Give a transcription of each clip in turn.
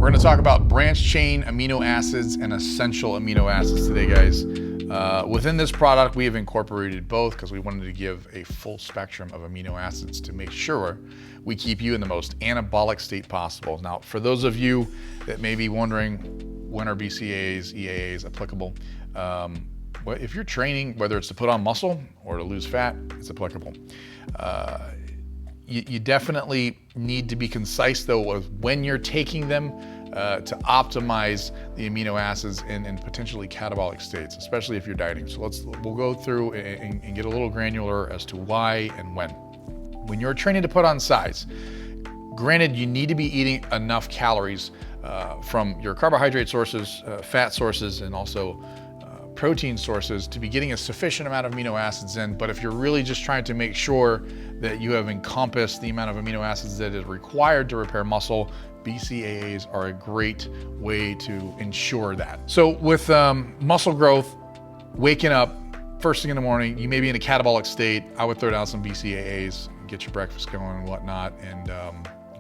We're going to talk about branched chain amino acids and essential amino acids today, guys. Within this product, we have incorporated both because we wanted to give a full spectrum of amino acids to make sure we keep you in the most anabolic state possible. Now, for those of you that may be wondering, when are BCAAs, EAAs applicable? Well, if you're training, whether it's to put on muscle or to lose fat, it's applicable. You definitely need to be concise though with when you're taking them to optimize the amino acids in potentially catabolic states, especially if you're dieting. So we'll go through and get a little granular as to why and when. When you're training to put on size, granted, you need to be eating enough calories from your carbohydrate sources, fat sources, and also protein sources to be getting a sufficient amount of amino acids in. But if you're really just trying to make sure that you have encompassed the amount of amino acids that is required to repair muscle, BCAAs are a great way to ensure that. So with muscle growth, waking up first thing in the morning, you may be in a catabolic state. I would throw down some BCAAs, get your breakfast going and whatnot, and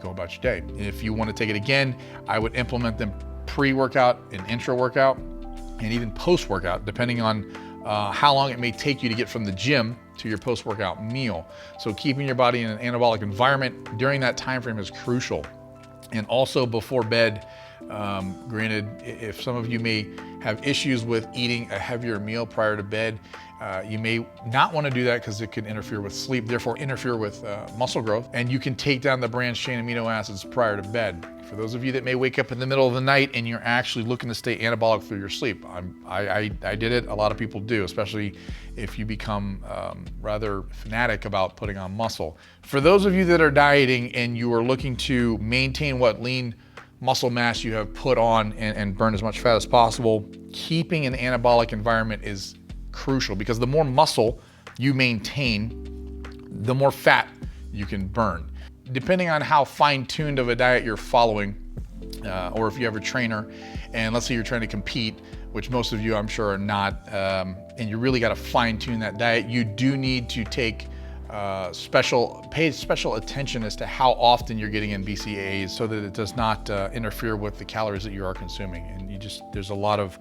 go about your day. If you want to take it again, I would implement them pre-workout and intra-workout, and even post-workout, depending on how long it may take you to get from the gym to your post-workout meal. So keeping your body in an anabolic environment during that time frame is crucial. And also before bed, granted, if some of you may have issues with eating a heavier meal prior to bed, you may not want to do that because it could interfere with sleep, therefore interfere with muscle growth. And you can take down the branched chain amino acids prior to bed. For those of you that may wake up in the middle of the night and you're actually looking to stay anabolic through your sleep, I did it. A lot of people do, especially if you become rather fanatic about putting on muscle. For those of you that are dieting and you are looking to maintain what lean muscle mass you have put on and burn as much fat as possible, keeping an anabolic environment is crucial because the more muscle you maintain, the more fat you can burn. Depending on how fine-tuned of a diet you're following, or if you have a trainer, and let's say you're trying to compete, which most of you I'm sure are not, and you really got to fine-tune that diet, you do need to take pay special attention as to how often you're getting in BCAAs so that it does not interfere with the calories that you are consuming. And there's a lot of,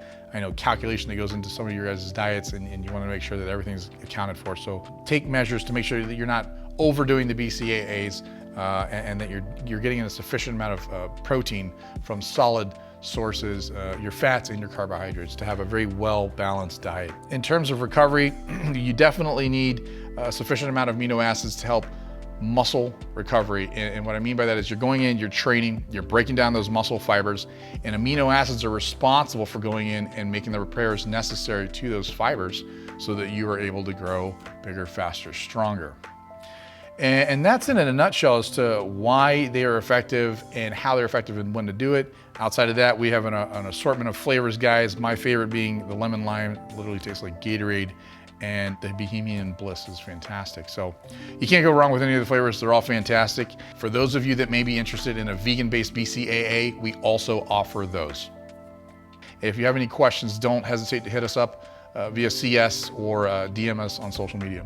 calculation that goes into some of your guys' diets, and you want to make sure that everything's accounted for. So take measures to make sure that you're not overdoing the BCAAs and that you're getting a sufficient amount of protein from solid sources, your fats and your carbohydrates, to have a very well-balanced diet. In terms of recovery, you definitely need a sufficient amount of amino acids to help muscle recovery. And what I mean by that is you're going in, you're training, you're breaking down those muscle fibers, and amino acids are responsible for going in and making the repairs necessary to those fibers so that you are able to grow bigger, faster, stronger. And that's in a nutshell as to why they are effective and how they're effective and when to do it. Outside of that, we have an assortment of flavors, guys. My favorite being the lemon lime. It literally tastes like Gatorade, and the Bohemian Bliss is fantastic. So you can't go wrong with any of the flavors. They're all fantastic. For those of you that may be interested in a vegan-based BCAA, we also offer those. If you have any questions, don't hesitate to hit us up via CS or DM us on social media.